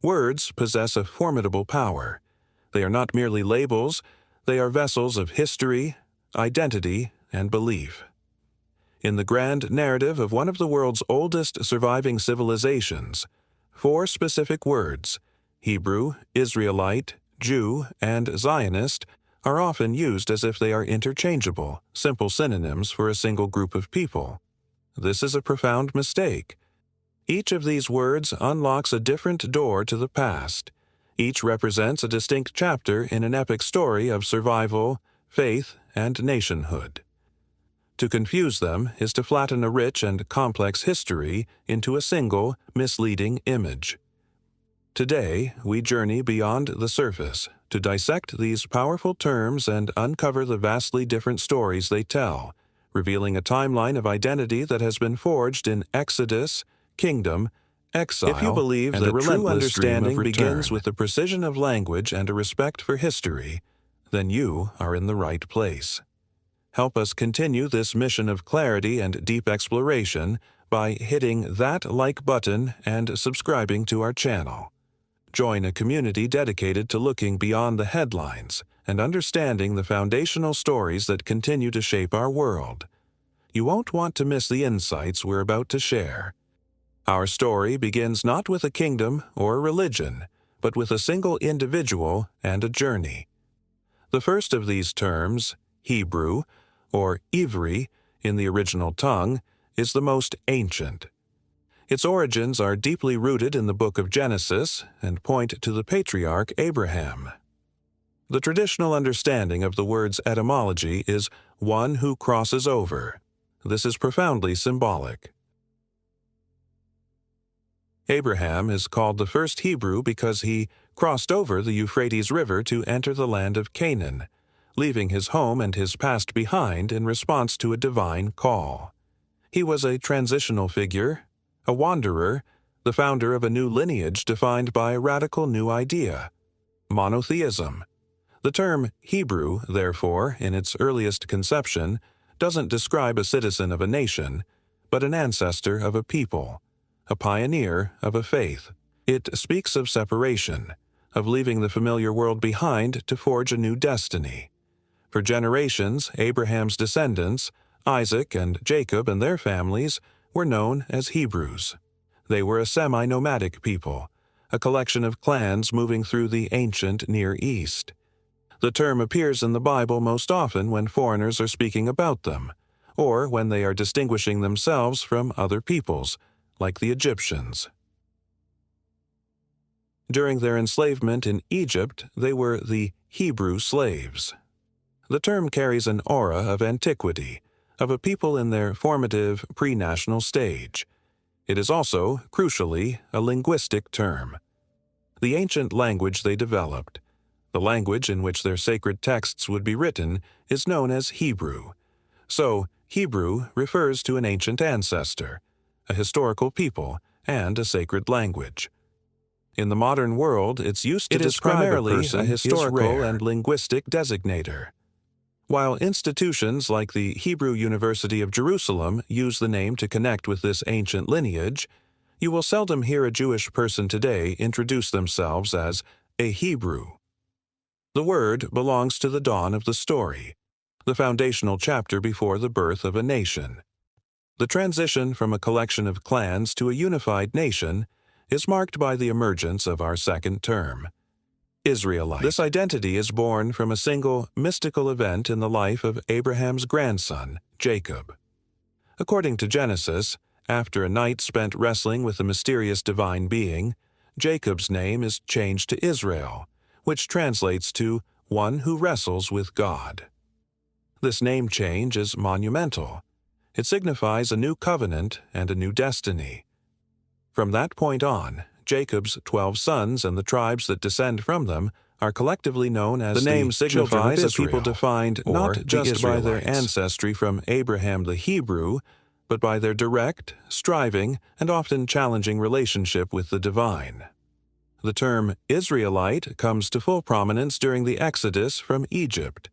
Words possess a formidable power. They are not merely labels, they are vessels of history, identity, and belief. In the grand narrative of one of the world's oldest surviving civilizations, 4 specific words, Hebrew, Israelite, Jew, and Zionist, are often used as if they are interchangeable, simple synonyms for a single group of people. This is a profound mistake. Each of these words unlocks a different door to the past. Each represents a distinct chapter in an epic story of survival, faith, and nationhood. To confuse them is to flatten a rich and complex history into a single, misleading image. Today, we journey beyond the surface to dissect these powerful terms and uncover the vastly different stories they tell, revealing a timeline of identity that has been forged in Exodus, kingdom, exile, If you believe and that a relentless true understanding stream of begins begins with the precision of language and a respect for history, then you are in the right place. Help us continue this mission of clarity and deep exploration by hitting that like button and subscribing to our channel. Join a community dedicated to looking beyond the headlines and understanding the foundational stories that continue to shape our world. You won't want to miss the insights we're about to share. Our story begins not with a kingdom or a religion, but with a single individual and a journey. The first of these terms, Hebrew, or Ivri in the original tongue, is the most ancient. Its origins are deeply rooted in the book of Genesis and point to the patriarch Abraham. The traditional understanding of the word's etymology is one who crosses over. This is profoundly symbolic. Abraham is called the first Hebrew because he crossed over the Euphrates River to enter the land of Canaan, leaving his home and his past behind in response to a divine call. He was a transitional figure, a wanderer, the founder of a new lineage defined by a radical new idea, monotheism. The term Hebrew, therefore, in its earliest conception, doesn't describe a citizen of a nation, but an ancestor of a people, a pioneer of a faith. It speaks of separation, of leaving the familiar world behind to forge a new destiny. For generations, Abraham's descendants, Isaac and Jacob and their families, were known as Hebrews. They were a semi-nomadic people, a collection of clans moving through the ancient Near East. The term appears in the Bible most often when foreigners are speaking about them, or when they are distinguishing themselves from other peoples, like the Egyptians. During their enslavement in Egypt, they were the Hebrew slaves. The term carries an aura of antiquity, of a people in their formative pre-national stage. It is also, crucially, a linguistic term. The ancient language they developed, the language in which their sacred texts would be written, is known as Hebrew. So, Hebrew refers to an ancient ancestor, a historical people, and a sacred language. In the modern world, its use to describe primarily a person a historical is rare and linguistic designator. While institutions like the Hebrew University of Jerusalem use the name to connect with this ancient lineage, you will seldom hear a Jewish person today introduce themselves as a Hebrew. The word belongs to the dawn of the story, the foundational chapter before the birth of a nation. The transition from a collection of clans to a unified nation is marked by the emergence of our second term, Israelite. This identity is born from a single mystical event in the life of Abraham's grandson, Jacob. According to Genesis, after a night spent wrestling with a mysterious divine being, Jacob's name is changed to Israel, which translates to one who wrestles with God. This name change is monumental. It signifies a new covenant and a new destiny. From that point on, Jacob's 12 sons and the tribes that descend from them are collectively known as the name signifies a people defined not just by their Israelites. ancestry from Abraham the Hebrew, but by their direct, striving, and often challenging relationship with the divine. The term Israelite comes to full prominence during the Exodus from Egypt.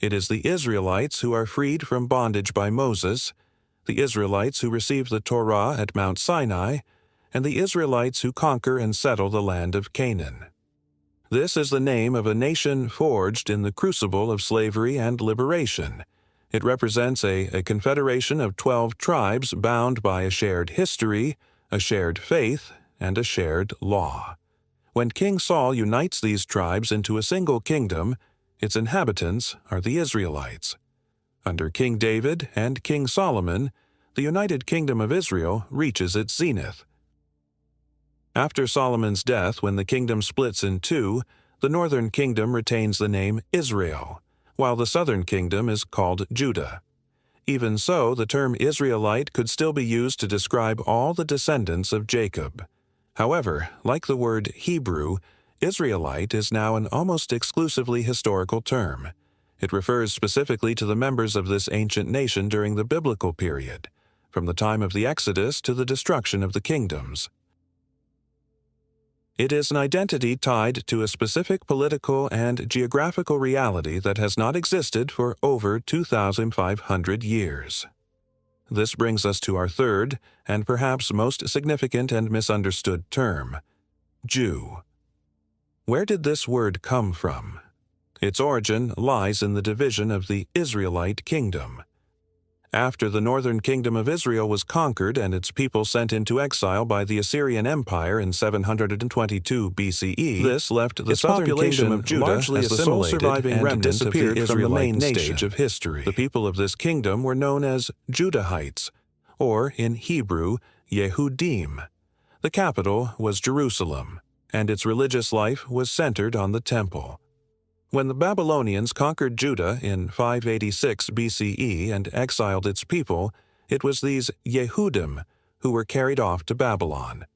It is the Israelites who are freed from bondage by Moses, the Israelites who receive the Torah at Mount Sinai, and the Israelites who conquer and settle the land of Canaan. This is the name of a nation forged in the crucible of slavery and liberation. It represents a confederation of 12 tribes bound by a shared history, a shared faith, and a shared law. When King Saul unites these tribes into a single kingdom, its inhabitants are the Israelites. Under King David and King Solomon, the United Kingdom of Israel reaches its zenith. After Solomon's death, when the kingdom splits in two, the northern kingdom retains the name Israel, while the southern kingdom is called Judah. Even so, the term Israelite could still be used to describe all the descendants of Jacob. However, like the word Hebrew, Israelite is now an almost exclusively historical term. It refers specifically to the members of this ancient nation during the biblical period, from the time of the Exodus to the destruction of the kingdoms. It is an identity tied to a specific political and geographical reality that has not existed for over 2,500 years. This brings us to our third, and perhaps most significant and misunderstood term, Jew. Where did this word come from? Its origin lies in the division of the Israelite kingdom. After the northern kingdom of Israel was conquered and its people sent into exile by the Assyrian Empire in 722 BCE, this left the southern kingdom of Judah largely as the sole surviving remnant of the Israelite stage of history. The people of this kingdom were known as Judahites, or in Hebrew, Yehudim. The capital was Jerusalem, and its religious life was centered on the temple. When the Babylonians conquered Judah in 586 BCE and exiled its people, it was these Yehudim who were carried off to Babylon.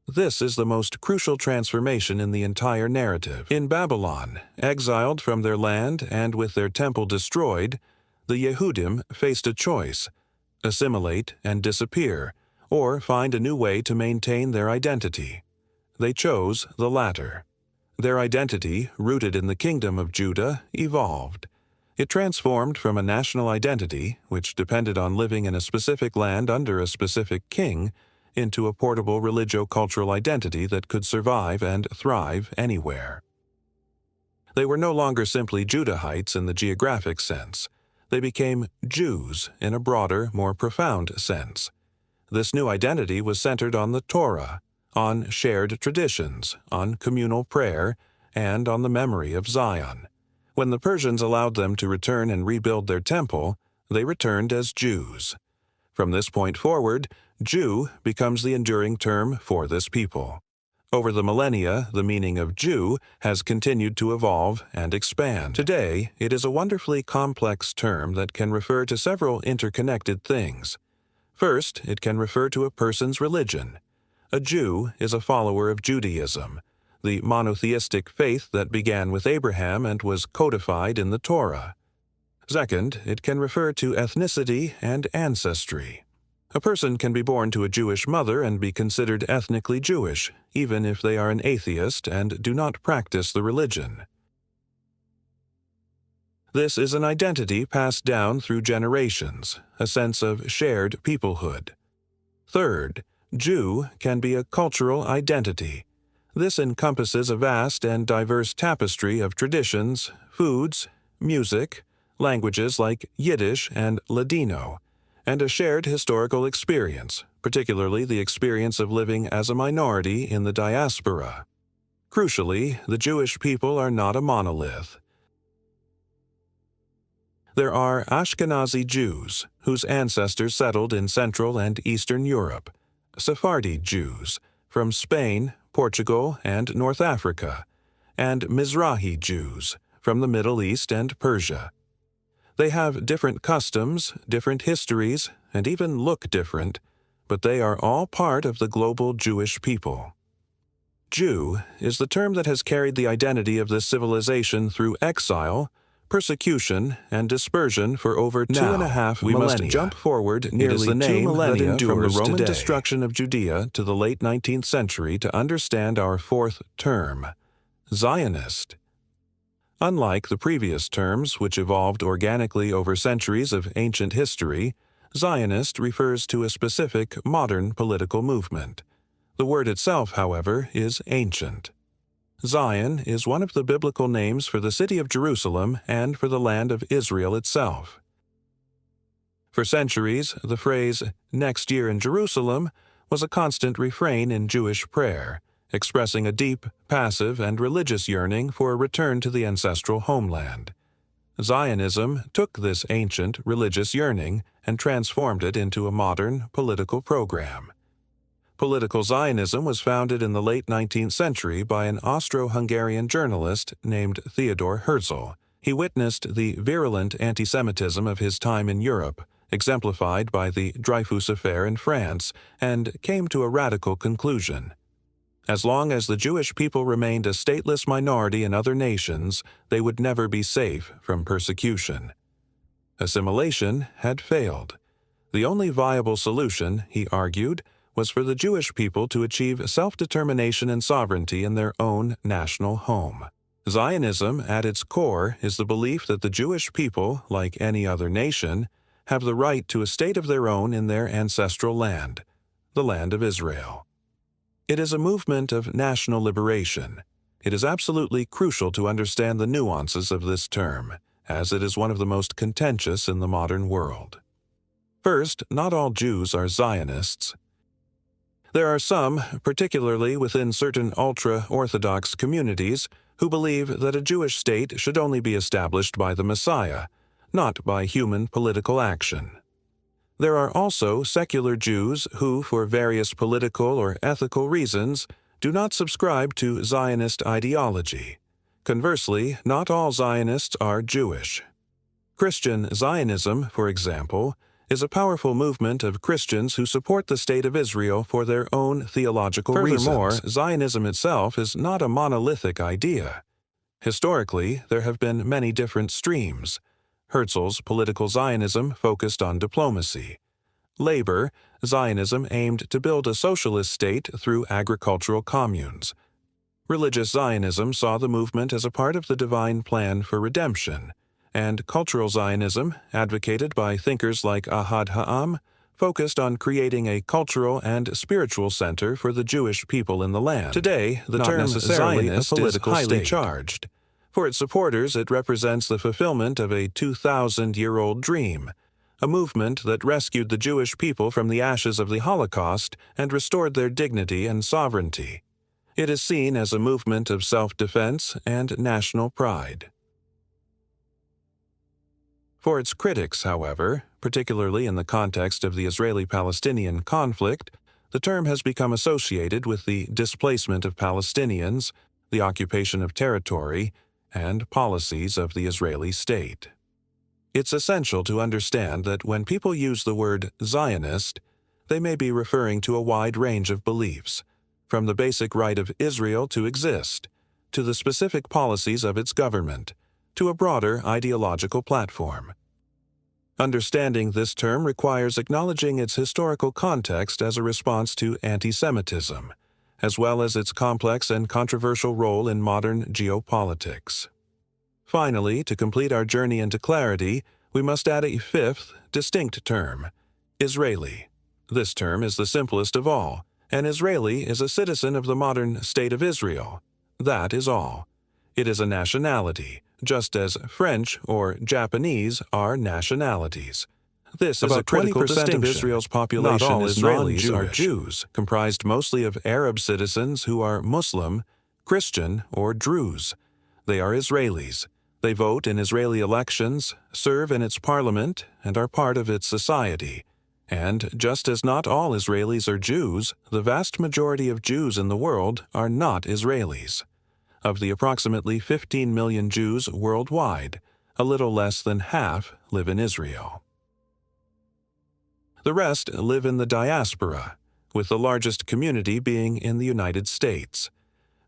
This is the most crucial transformation in the entire narrative. In Babylon, exiled from their land and with their temple destroyed, the Yehudim faced a choice: assimilate and disappear, or find a new way to maintain their identity. They chose the latter. Their identity, rooted in the kingdom of Judah, evolved. It transformed from a national identity, which depended on living in a specific land under a specific king, into a portable religio-cultural identity that could survive and thrive anywhere. They were no longer simply Judahites in the geographic sense. They became Jews in a broader, more profound sense. This new identity was centered on the Torah, on shared traditions, on communal prayer, and on the memory of Zion. When the Persians allowed them to return and rebuild their temple, they returned as Jews. From this point forward, Jew becomes the enduring term for this people. Over the millennia, the meaning of Jew has continued to evolve and expand. Today, it is a wonderfully complex term that can refer to several interconnected things. First, it can refer to a person's religion. A Jew is a follower of Judaism, the monotheistic faith that began with Abraham and was codified in the Torah. Second, it can refer to ethnicity and ancestry. A person can be born to a Jewish mother and be considered ethnically Jewish, even if they are an atheist and do not practice the religion. This is an identity passed down through generations, a sense of shared peoplehood. Third, Jew can be a cultural identity. This encompasses a vast and diverse tapestry of traditions, foods, music, languages like Yiddish and Ladino, and a shared historical experience, particularly the experience of living as a minority in the diaspora. Crucially, the Jewish people are not a monolith. There are Ashkenazi Jews, whose ancestors settled in Central and Eastern Europe, Sephardi Jews from Spain, Portugal, and North Africa, and Mizrahi Jews from the Middle East and Persia. They have different customs, different histories, and even look different, but they are all part of the global Jewish people. Jew is the term that has carried the identity of this civilization through exile, persecution, and dispersion for over 2.5 millennia. We must jump forward nearly 2 millennia from the Roman destruction of Judea to the late 19th century to understand our fourth term, Zionist. Unlike the previous terms, which evolved organically over centuries of ancient history, Zionist refers to a specific modern political movement. The word itself, however, is ancient. Zion is one of the biblical names for the city of Jerusalem and for the land of Israel itself. For centuries, the phrase, "next year in Jerusalem," was a constant refrain in Jewish prayer, expressing a deep, passive, and religious yearning for a return to the ancestral homeland. Zionism took this ancient religious yearning and transformed it into a modern political program. Political Zionism was founded in the late 19th century by an Austro-Hungarian journalist named Theodor Herzl. He witnessed the virulent anti-Semitism of his time in Europe, exemplified by the Dreyfus Affair in France, and came to a radical conclusion. As long as the Jewish people remained a stateless minority in other nations, they would never be safe from persecution. Assimilation had failed. The only viable solution, he argued, was for the Jewish people to achieve self-determination and sovereignty in their own national home. Zionism, at its core, is the belief that the Jewish people, like any other nation, have the right to a state of their own in their ancestral land, the land of Israel. It is a movement of national liberation. It is absolutely crucial to understand the nuances of this term, as it is one of the most contentious in the modern world. First, not all Jews are Zionists. There are some, particularly within certain ultra-Orthodox communities, who believe that a Jewish state should only be established by the Messiah, not by human political action. There are also secular Jews who, for various political or ethical reasons, do not subscribe to Zionist ideology. Conversely, not all Zionists are Jewish. Christian Zionism, for example, is a powerful movement of Christians who support the State of Israel for their own theological reasons. Furthermore, Zionism itself is not a monolithic idea. Historically, there have been many different streams. Herzl's political Zionism focused on diplomacy. Labor, Zionism aimed to build a socialist state through agricultural communes. Religious Zionism saw the movement as a part of the divine plan for redemption, and cultural Zionism, advocated by thinkers like Ahad Ha'am, focused on creating a cultural and spiritual center for the Jewish people in the land. Today, the term Zionist is highly charged. For its supporters, it represents the fulfillment of a 2,000-year-old dream, a movement that rescued the Jewish people from the ashes of the Holocaust and restored their dignity and sovereignty. It is seen as a movement of self-defense and national pride. For its critics, however, particularly in the context of the Israeli-Palestinian conflict, the term has become associated with the displacement of Palestinians, the occupation of territory, and policies of the Israeli state. It's essential to understand that when people use the word Zionist, they may be referring to a wide range of beliefs, from the basic right of Israel to exist, to the specific policies of its government, to a broader ideological platform. Understanding this term requires acknowledging its historical context as a response to anti-Semitism, as well as its complex and controversial role in modern geopolitics. Finally, to complete our journey into clarity, we must add a fifth, distinct term, Israeli. This term is the simplest of all. An Israeli is a citizen of the modern State of Israel. That is all. It is a nationality, just as French or Japanese are nationalities. This is a critical distinction. About 20% of Israel's population Not all Israelis are Jews, comprised mostly of Arab citizens who are Muslim, Christian, or Druze. They are Israelis. They vote in Israeli elections, serve in its parliament, and are part of its society. And just as not all Israelis are Jews, the vast majority of Jews in the world are not Israelis. Of the approximately 15 million Jews worldwide, a little less than half live in Israel. The rest live in the diaspora, with the largest community being in the United States.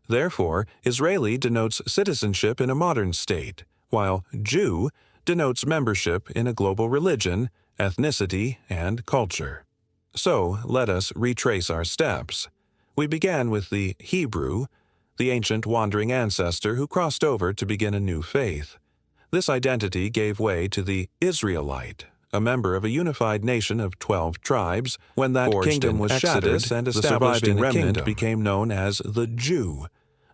Therefore, Israeli denotes citizenship in a modern state, while Jew denotes membership in a global religion, ethnicity, and culture. So, let us retrace our steps. We began with the Hebrew, the ancient wandering ancestor who crossed over to begin a new faith. This identity gave way to the Israelite, a member of a unified nation of 12 tribes. When that kingdom was shattered and the surviving remnant became known as the Jew,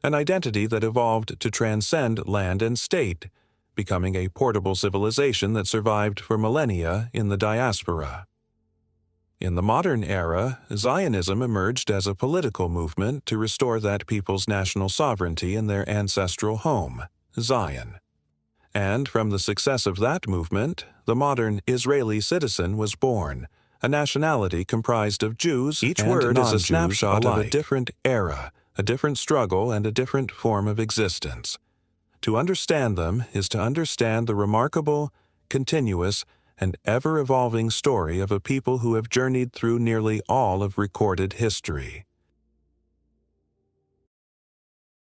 an identity that evolved to transcend land and state, becoming a portable civilization that survived for millennia in the diaspora. In the modern era, Zionism emerged as a political movement to restore that people's national sovereignty in their ancestral home, Zion. And from the success of that movement, the modern Israeli citizen was born, a nationality comprised of Jews and non-Jews. Each word is a snapshot of a different era, a different struggle, and a different form of existence. To understand them is to understand the remarkable, continuous, and ever-evolving story of a people who have journeyed through nearly all of recorded history.